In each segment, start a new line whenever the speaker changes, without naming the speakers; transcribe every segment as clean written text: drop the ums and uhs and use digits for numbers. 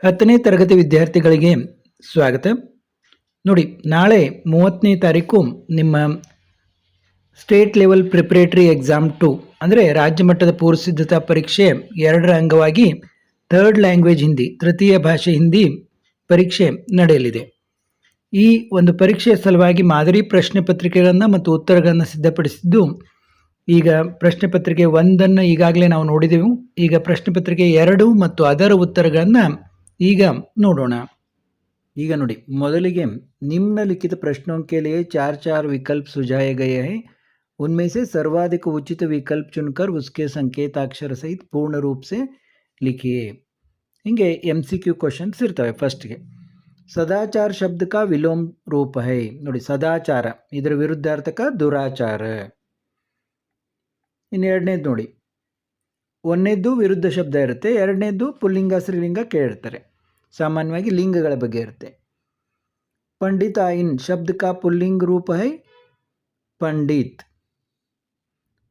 10ನೇ ತರಗತಿ ವಿದ್ಯಾರ್ಥಿಗಳಿಗೆ ಸ್ವಾಗತ. ನೋಡಿ, ನಾಳೆ 30ನೇ ತಾರೀಕು ನಿಮ್ಮ ಸ್ಟೇಟ್ ಲೆವೆಲ್ ಪ್ರಿಪರೇಟರಿ ಎಕ್ಸಾಮ್ 2 ಅಂದರೆ ರಾಜ್ಯ ಮಟ್ಟದ ಪೂರ್ವ ಸಿದ್ಧತಾ ಪರೀಕ್ಷೆ 2ರ ಅಂಗವಾಗಿ ಥರ್ಡ್ ಲ್ಯಾಂಗ್ವೇಜ್ ಹಿಂದಿ, ತೃತೀಯ ಭಾಷೆ ಹಿಂದಿ ಪರೀಕ್ಷೆ ನಡೆಯಲಿದೆ. ಈ ಒಂದು ಪರೀಕ್ಷೆಯ ಸಲುವಾಗಿ ಮಾದರಿ ಪ್ರಶ್ನೆ ಪತ್ರಿಕೆಗಳನ್ನು ಮತ್ತು ಉತ್ತರಗಳನ್ನು ಸಿದ್ಧಪಡಿಸಿದ್ದು, ಈಗ ಪ್ರಶ್ನೆ ಪತ್ರಿಕೆ 1 ಈಗಾಗಲೇ ನಾವು ನೋಡಿದೆವು. ಈಗ ಪ್ರಶ್ನೆ ಪತ್ರಿಕೆ 2 ಮತ್ತು ಅದರ ಉತ್ತರಗಳನ್ನು ಈಗ ನೋಡೋಣ. ಈಗ ನೋಡಿ, ಮೊದಲಿಗೆ निम्नलिखित प्रश्नों के लिए 4 विकल्प सुझाए गए हैं. उनमें से सर्वाधिक उचित विकल्प चुनकर उसके संकेताक्षर सहित पूर्ण रूप से लिखिए. ಹಿಂಗೆ MCQ ಕ್ವಶನ್ಸ್ ಇರ್ತವೆ. ಫಸ್ಟ್ಗೆ ಸದಾಚಾರ ಶಬ್ದ का ವಿಲೋಮ ರೂಪ है. ನೋಡಿ, ಸದಾಚಾರ ಇದರ ವಿರುದ್ಧಾರ್ಥಕ ದುರಾಚಾರ. ಇನ್ನು ಎರಡನೇದು ನೋಡಿ, ಒಂದನೇದ್ದು ವಿರುದ್ಧ ಶಬ್ದ ಇರುತ್ತೆ, ಎರಡನೇದ್ದು ಪುಲ್ಲಿಂಗ ಸ್ತ್ರೀಲಿಂಗ ಕೇಳಿರ್ತಾರೆ. ಸಾಮಾನ್ಯವಾಗಿ ಲಿಂಗಗಳ ಬಗ್ಗೆ ಇರುತ್ತೆ. पंडिताइन शब्द का पुल्लिंग रूप है पंडित.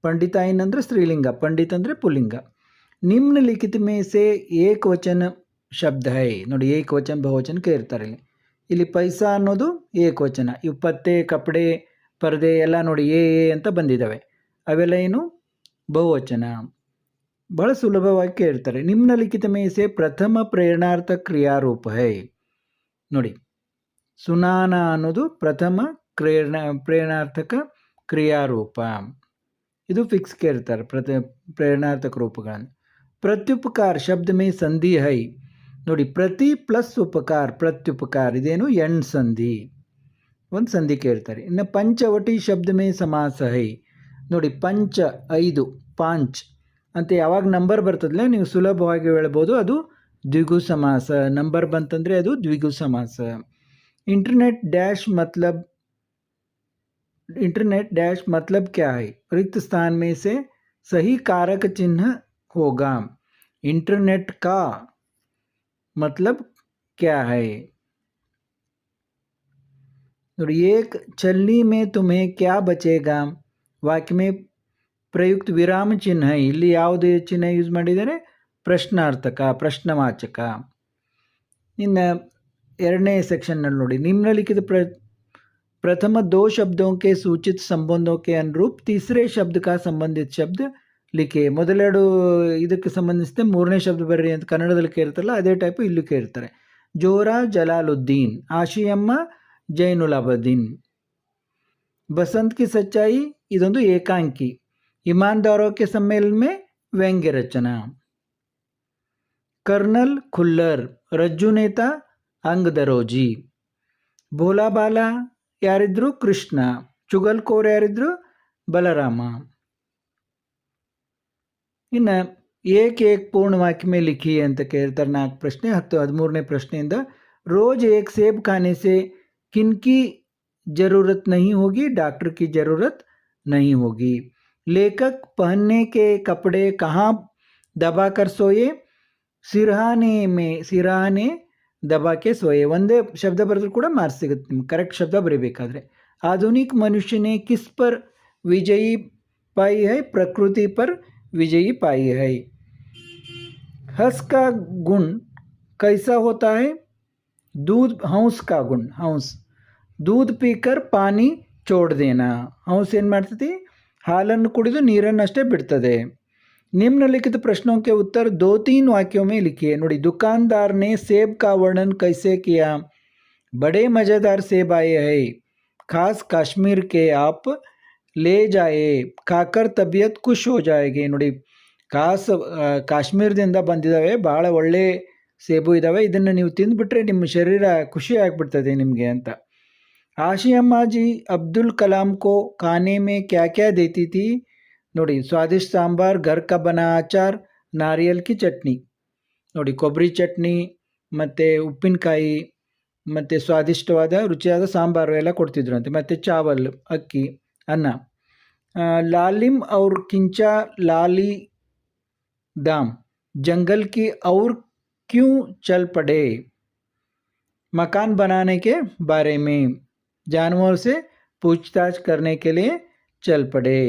पंडिताइन ಅಂದ್ರೆ ಸ್ತ್ರೀಲಿಂಗ, पंडित ಅಂದ್ರೆ ಪುಲ್ಲಿಂಗ. निम्नलिखित में से एक वचन शब्द है. ನೋಡಿ, ಏಕವಚನ ಬಹುವಚನ ಕೇಳಿರ್ತಾರೆ. ಇಲ್ಲಿ ಪೈಸಾ ಅನ್ನೋದು ಏಕವಚನ. ಇವು ಪತ್ತೆ, ಕಪಡೆ, ಪರದೆ ಎಲ್ಲ ನೋಡಿ ಏ ಅಂತ ಬಂದಿದ್ದಾವೆ. ಅವೆಲ್ಲ ಏನು ಬಹುವಚನ. ಬಹಳ ಸುಲಭವಾಗಿ ಕೇಳ್ತಾರೆ. निम्नलिखित में से प्रथम प्रेरणार्थक क्रियारूप है. ನೋಡಿ, ಸುನಾನ ಅನ್ನೋದು ಪ್ರಥಮ ಪ್ರೇರಣಾರ್ಥಕ ಕ್ರಿಯಾರೂಪ. ಇದು ಫಿಕ್ಸ್ ಕೇಳ್ತಾರೆ ಪ್ರೇರಣಾರ್ಥಕ ರೂಪಗಳನ್ನು. ಪ್ರತ್ಯುಪಕಾರ ಶಬ್ದ ಮೇ ಸಂಧಿ ಹೈ. ನೋಡಿ, ಪ್ರತಿ ಪ್ಲಸ್ ಉಪಕಾರ, ಪ್ರತ್ಯುಪಕಾರ ಇದೇನು ಎಣ್ ಸಂಧಿ, ಒಂದು ಸಂಧಿ ಕೇಳ್ತಾರೆ. ಇನ್ನು ಪಂಚವಟಿ ಶಬ್ದ ಮೇ ಸಮಾಸ ಹೈ. ನೋಡಿ, ಪಂಚ 5, ಪಾಂಚ್ ಅಂತ ಯಾವಾಗ ನಂಬರ್ ಬರ್ತದಲ್ಲ ನೀವು ಸುಲಭವಾಗಿ ಹೇಳ್ಬೋದು, ಅದು ದ್ವಿಗು ಸಮಾಸ. ನಂಬರ್ ಬಂತಂದರೆ ಅದು ದ್ವಿಗು ಸಮಾಸ. इंटरनेट डैश मतलब क्या है. रिक्त स्थान में से सही कारक चिन्ह होगा. इंटरनेट का मतलब क्या है. एक छलनी में तुम्हें क्या बचेगा. वाक्य में प्रयुक्त विराम चिन्ह है. ಇಲ್ಲಿ ಯಾವುದೇ ಚಿಹ್ನೆ ಯೂಸ್ ಮಾಡಿದರೆ ಪ್ರಶ್ನಾರ್ಥಕ, ಪ್ರಶ್ನವಾಚಕ. ಇನ್ನು ಎರಡನೇ ಸೆಕ್ಷನ್ನಲ್ಲಿ ನೋಡಿ, निम्नलिखित प्रथम 2 शब्दों के सूचित संबंधों के अनुरूप तीसरे शब्द का संबंधित शब्द लिखे. ಮೊದಲೆರಡು ಇದಕ್ಕೆ ಸಂಬಂಧಿಸಿದ ಮೂರನೇ ಶಬ್ದ ಬರ್ರಿ ಅಂತ ಕನ್ನಡದಲ್ಲಿ ಕೇಳ್ತಾರಲ್ಲ, ಅದೇ ಟೈಪು ಇಲ್ಲೂ ಕೇಳ್ತಾರೆ. ಜೋರಾ ಜಲಾಲುದ್ದೀನ್, ಆಶಿಯಮ್ಮ ಜೈನುಲಾಬದ್ದೀನ್. ಬಸಂತ್ ಕಿ ಸಚ್ಚಾಯಿ ಇದೊಂದು ಏಕಾಂಕಿ. ईमानदारों के सम्मेलन में ವ್ಯಂಗ್ಯ ರಚನಾ. कर्नल खुल्लर, रज्जु नेता ಅಂಗದರೋಜಿ. ಭೋಲಾ ಬಾಲ ಯಾರಿದ್ರು ಕೃಷ್ಣ. ಚುಗಲ್ಕೋರ್ ಯಾರಿದ್ರು ಬಲರಾಮ. ಇನ್ನು ಏಕ್ ಪೂರ್ಣ ವಾಕ್ಯ ಮೇ ಲಿಖಿ ಅಂತ ಕೇಳ್ತಾರೆ. 4 ಪ್ರಶ್ನೆ. 13ನೇ ಪ್ರಶ್ನೆಯಿಂದ ರೋಜ್ ಏಕ್ ಸೇಬ್ ಖಾನೆ ಸೆ ಕಿನ್ಕಿ ಜರೂರತ್ ನಹಿ ಹೋಗಿ, ಡಾಕ್ಟರ್ ಕಿ ಜರೂರತ್ ನಹಿ ಹೋಗಿ. ಲೇಖಕ್ ಪಹನ್ನೆ ಕೆ ಕಪಡೆ ಕಹಾ ದಬಾ ಕರ್ ಸೋಯೆ. ಸಿರಹಾನೆ ದಬಾಕೆ ಸೋಯೆ. ಒಂದೇ ಶಬ್ದ ಬರೆದ್ರೂ ಕೂಡ ಮಾರ್ಕ್ಸ್ ಸಿಗುತ್ತೆ ನಿಮ್ಗೆ, ಕರೆಕ್ಟ್ ಶಬ್ದ ಬರೀಬೇಕಾದ್ರೆ. ಆಧುನಿಕ ಮನುಷ್ಯನೇ ಕಿಸ್ ಪರ್ ವಿಜಯಿ ಪಾಯಿ ಹೈ, ಪ್ರಕೃತಿ ಪರ್ ವಿಜಯಿ ಪಾಯಿ ಹೈ. हंस का गुण कैसा होता है. दूध हंस का गुण, हंस दूध पीकर पानी छोड़ देना. हंस ಏನು ಮಾಡ್ತೈತಿ, ಹಾಲನ್ನು ಕುಡಿದು ನೀರನ್ನಷ್ಟೇ ಬಿಡ್ತದೆ. निम्नलिखित प्रश्नों के उत्तर 2-3 वाक्यों में लिखिए. ನೋಡಿ, दुकानदार ने सेब का वर्णन कैसे किया. बड़े मज़ेदार सेब आए हैं, खास कश्मीर के, आप ले जाए, खाकर तबीयत खुश हो जाएगी. ನೋಡಿ, ಖಾಸ್ ಕಾಶ್ಮೀರದಿಂದ ಬಂದಿದ್ದಾವೆ, ಭಾಳ ಒಳ್ಳೆ ಸೇಬು ಇದ್ದಾವೆ, ಇದನ್ನು ನೀವು ತಿಂದುಬಿಟ್ರೆ ನಿಮ್ಮ ಶರೀರ ಖುಷಿ ಆಗಿಬಿಡ್ತದೆ ನಿಮಗೆ ಅಂತ. ಆಶಿಯಮ್ಮಾಜಿ ಅಬ್ದುಲ್ ಕಲಾಂ ಕೋ ಖಾನೆ ಮೇ ಕ್ಯಾ ಕ್ಯಾ ದೇತಿ ಥಿ. ನೋಡಿ, ಸ್ವಾದಿಷ್ಟ ಸಾಂಬಾರ್, ಘರ್ ಕಾ ಬನಾ ಅಚಾರ್, ನಾರಿಯಲ್ ಕಿ ಚಟ್ನಿ. ನೋಡಿ, ಕೊಬ್ಬರಿ ಚಟ್ನಿ ಮತ್ತು ಉಪ್ಪಿನಕಾಯಿ ಮತ್ತು ಸ್ವಾದಿಷ್ಟವಾದ ರುಚಿಯಾದ ಸಾಂಬಾರು ಎಲ್ಲ ಕೊಡ್ತಿದ್ರು ಅಂತೆ. ಮತ್ತು ಚಾವಲ್, ಅಕ್ಕಿ, ಅನ್ನ. लालिम और किंचा लाली दाम जंगल की और क्यों चल पड़े. मकान बनाने के बारे में जानवरों से पूछताछ करने के लिए चल पड़े.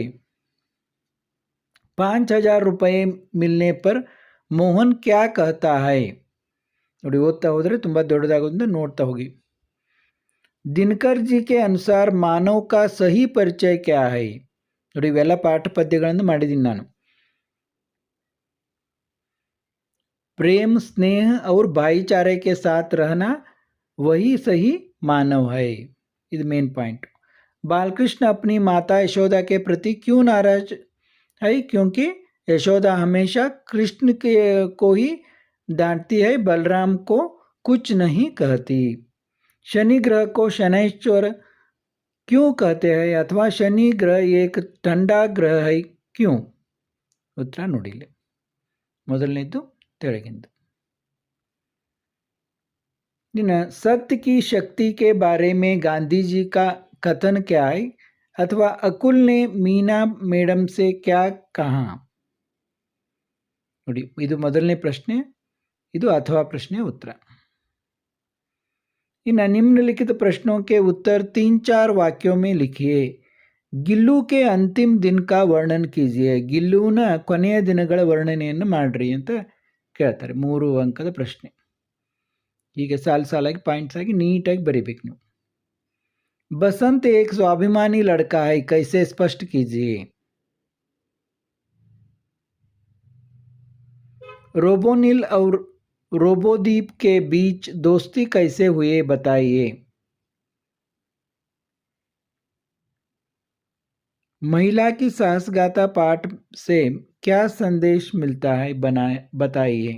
5,000 रुपये मिलने पर मोहन क्या कहता है. ನೋಡಿ, ಓದ್ತಾ ಹೋದರೆ ತುಂಬ ದೊಡ್ಡದಾಗೋದ್ರಿಂದ ನೋಡ್ತಾ ಹೋಗಿ. ದಿನಕರ್ ಜಿ ಕೆ ಅನುಸಾರ ಮಾನವ್ ಕಾ ಸಹಿ ಪರಿಚಯ ಕ್ಯಾ ಹೈ? ನೋಡಿ, ಇವೆಲ್ಲ ಪಾಠ ಪದ್ಯಗಳನ್ನು ಮಾಡಿದ್ದೀನಿ ನಾನು. प्रेम स्नेह और भाईचारे के साथ रहना वही सही मानव है. ಇದು ಮೇನ್ ಪಾಯಿಂಟ್. बालकृष्ण अपनी माता यशोदा के प्रति क्यों नाराज है? क्योंकि यशोदा हमेशा कृष्ण के को ही डांटती है, बलराम को कुछ नहीं कहती. शनि ग्रह को शनैश्वर क्यों कहते हैं? अथवा शनि ग्रह एक ठंडा ग्रह है क्यों? उत्तर ನೋಡಿಲಿ. ಮೊದಲನೇದು ತೆಳಗಿಂದು. सत्य की शक्ति के बारे में गांधी जी का कथन क्या है? अथवा अकुल ने मीना मैडम से क्या कहा? ನೋಡಿ, ಇದು ಮೊದಲನೇ ಪ್ರಶ್ನೆ, ಇದು ಅಥವಾ ಪ್ರಶ್ನೆ ಉತ್ತರ. इन निम्नलिखित प्रश्नों के उत्तर 3-4 वाक्यों में लिखिए. ಗಿಲ್ಲು ಕೆ ಅಂತಿಮ ದಿನ ಕಾ ವರ್ಣನ್ ಕೀಜಿಯೆ. ಗಿಲ್ಲುವಿನ ಕೊನೆಯ ದಿನಗಳ ವರ್ಣನೆಯನ್ನು ಮಾಡ್ರಿ ಅಂತ ಕೇಳ್ತಾರೆ. 3 ಅಂಕದ ಪ್ರಶ್ನೆ. ಹೀಗೆ ಸಾಲಾಗಿ ಪಾಯಿಂಟ್ಸ್ ಆಗಿ ನೀಟಾಗಿ ಬರೀಬೇಕು ನೀವು. बसंत एक स्वाभिमानी लड़का है, कैसे स्पष्ट कीजिए. रोबोनिल और रोबोदीप के बीच दोस्ती कैसे हुए, बताइए. महिला की साहसगाथा पाठ से क्या संदेश मिलता है, बताइए.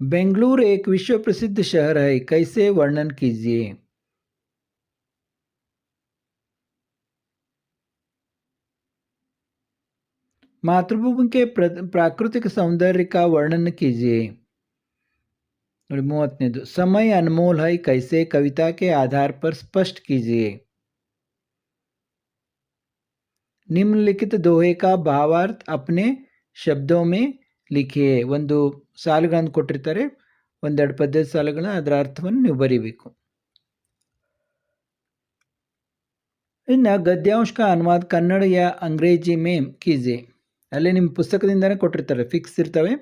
बेंगलुरु एक विश्व प्रसिद्ध शहर है, कैसे वर्णन कीजिए. मातृभूमि के प्राकृतिक सौंदर्य का वर्णन कीजिए. 30नेದು समय अनमोल है, कैसे कविता के आधार पर स्पष्ट कीजिए. निम्नलिखित दोहे का भावार्थ अपने शब्दों में लिखिए. ಒಂದು ಸಾಲುಗಳನ್ನು ಕೊಟ್ಟಿರ್ತಾರೆ, ಒಂದೆರಡು ಪದ್ಯದ ಸಾಲುಗಳನ್ನ, ಅದರ ಅರ್ಥವನ್ನು ನೀವು ಬರೀಬೇಕು. ಇನ್ನು ಗದ್ಯಾಂಶ का अनुवाद कन्नड़ या अंग्रेजी में कीजिए. ಅಲ್ಲೇ ನಿಮ್ಮ ಪುಸ್ತಕದಿಂದನೇ ಕೊಟ್ಟಿರ್ತಾರೆ, ಫಿಕ್ಸ್ ಇರ್ತವೆ,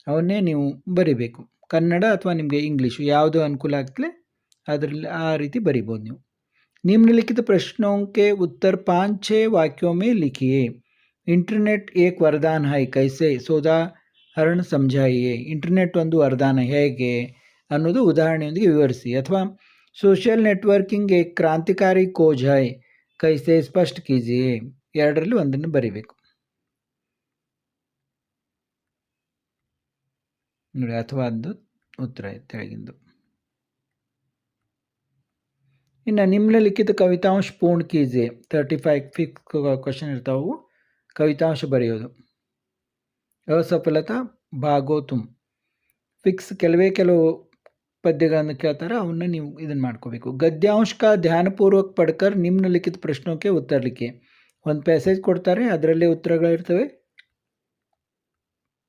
ಅವನ್ನೇ ನೀವು ಬರಿಬೇಕು. ಕನ್ನಡ ಅಥವಾ ನಿಮಗೆ ಇಂಗ್ಲೀಷು ಯಾವುದು ಅನುಕೂಲ ಆಗ್ತಲೆ ಅದರಲ್ಲಿ ಆ ರೀತಿ ಬರಿಬೋದು ನೀವು. निम्नलिखित प्रश्नों के उत्तर 5-6 वाक्यों में लिखिए. इंटरनेट एक वरदान है, कैसे ಸೋದಾಹರಣ ಸಮझाइए. ಇಂಟರ್ನೆಟ್ ಒಂದು ವರದಾನ ಹೇಗೆ ಅನ್ನೋದು ಉದಾಹರಣೆಯೊಂದಿಗೆ ವಿವರಿಸಿ. ಅಥವಾ सोशल नेटवर्किंग एक क्रांतिकारी खोज है, कैसे स्पष्ट कीजिए. ಎರಡರಲ್ಲಿ ಒಂದನ್ನು ಬರಿಬೇಕು ನೋಡಿ. ಅಥವಾ ಅದು ಉತ್ತರ ತೆಳಗಿಂದು. ಇನ್ನು ನಿಮ್ನಲಿಖಿತ ಕವಿತಾಂಶ ಪೂರ್ಣ ಕೀಜಿಯೆ. 35 ಫಿಕ್ಸ್ ಕ್ವಶನ್ ಇರ್ತಾವು, ಕವಿತಾಂಶ ಬರೆಯೋದು. ಅಸಫಲತಾ ಭಾಗೋ ತುಮ್. ಫಿಕ್ಸ್ ಕೆಲವು ಪದ್ಯಗಳನ್ನು ಕೇಳ್ತಾರೆ, ಅವನ್ನ ನೀವು ಇದನ್ನು ಮಾಡ್ಕೋಬೇಕು. ಗದ್ಯಾಂಶ ಕಾ ಧ್ಯಾನಪೂರ್ವಕ ಪಡ್ಕರ್ ನಿಮ್ನಲಿಖಿತ ಪ್ರಶ್ನೋಕ್ಕೆ ಉತ್ತರ ಲಿಖಿಯೆ. ಒಂದು ಪ್ಯಾಸೇಜ್ ಕೊಡ್ತಾರೆ, ಅದರಲ್ಲೇ ಉತ್ತರಗಳಿರ್ತವೆ,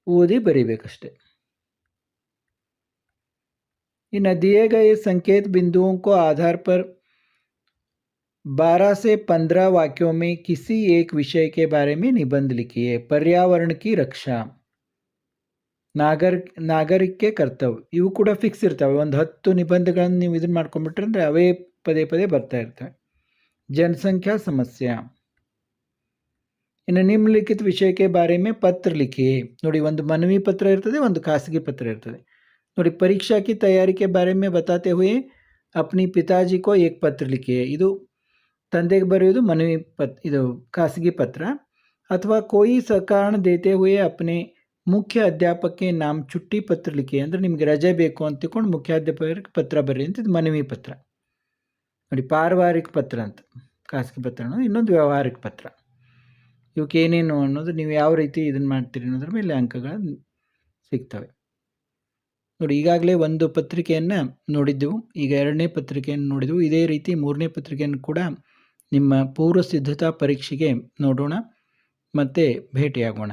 ಓದಿ ಬರೀಬೇಕಷ್ಟೆ. इन दिए गए संकेत बिंदुओं को आधार पर 12 से 15 वाक्यों में किसी एक विषय के बारे में निबंध लिखिए. पर्यावरण की रक्षा, ನಾಗರಿಕೆ ಕರ್ತವ್ಯ, ಇವು ಕೂಡ ಫಿಕ್ಸ್ ಇರ್ತವೆ. ಒಂದು 10 ನಿಬಂಧಗಳನ್ನು ನೀವು ಇದನ್ನು ಮಾಡ್ಕೊಂಡ್ಬಿಟ್ರೆ ಅಂದರೆ ಅವೇ ಪದೇ ಪದೇ ಬರ್ತಾ ಇರ್ತವೆ. ಜನಸಂಖ್ಯಾ ಸಮಸ್ಯೆ. ಇನ್ನು ನಿಮ್ನಲಿಖಿತ ವಿಷಯಕ್ಕೆ ಬಾರೆ ಮೇ ಪತ್ರ ಲಿಖಿಯೆ. ನೋಡಿ, ಒಂದು ಮನವಿ ಪತ್ರ ಇರ್ತದೆ, ಒಂದು ಖಾಸಗಿ ಪತ್ರ ಇರ್ತದೆ. ನೋಡಿ, ಪರೀಕ್ಷಾ ಕಿ ತಯಾರಿ ಕೆ ಬಾರೆ ಮೇ ಬತಾತೆ ಹುಯೆ ಅಪ್ನಿ ಪಿತಾಜಿ ಕೋ ಏಕ್ ಪತ್ರ ಲಿಖಿಯೆ. ಇದು ತಂದೆಗೆ ಬರೆಯೋದು ಮನವಿ ಇದು ಖಾಸಗಿ ಪತ್ರ. ಅಥವಾ ಕೋಯಿ ಸಕಾರಣ ದೇತೆ ಹುಯೆ ಅಪ್ನೆ ಮುಖ್ಯ ಅಧ್ಯಾಪಕಕ್ಕೆ ನಾಮ್ ಚುಟ್ಟಿ ಪತ್ರ ಲಿಖಿಯೆ. ಅಂದರೆ ನಿಮಗೆ ರಜೆ ಬೇಕು ಅಂತ ತಿಳ್ಕೊಂಡು ಮುಖ್ಯಾಧ್ಯಾಪಕರಿಗೆ ಪತ್ರ ಬರೀ ಅಂತ, ಇದು ಮನವಿ ಪತ್ರ. ನೋಡಿ, ಪಾರಿವಾರಿಕ ಪತ್ರ ಅಂತ ಖಾಸಗಿ ಪತ್ರ ಅನ್ನೋದು, ಇನ್ನೊಂದು ವ್ಯಾವಹಾರಿಕ ಪತ್ರ. ಇವಕ್ಕೆ ಏನೇನು ಅನ್ನೋದು, ನೀವು ಯಾವ ರೀತಿ ಇದನ್ನು ಮಾಡ್ತೀರಿ ಅನ್ನೋದ್ರ ಮೇಲೆ ಅಂಕಗಳು ಸಿಗ್ತವೆ. ನೋಡಿ, ಈಗಾಗಲೇ ಒಂದು ಪತ್ರಿಕೆಯನ್ನು ನೋಡಿದ್ದೆವು, ಈಗ 2ನೇ ಪತ್ರಿಕೆಯನ್ನು ನೋಡಿದೆವು. ಇದೇ ರೀತಿ 3ನೇ ಪತ್ರಿಕೆಯನ್ನು ಕೂಡ ನಿಮ್ಮ ಪೂರ್ವ ಸಿದ್ಧತಾ ಪರೀಕ್ಷೆಗೆ ನೋಡೋಣ, ಮತ್ತು ಭೇಟಿಯಾಗೋಣ.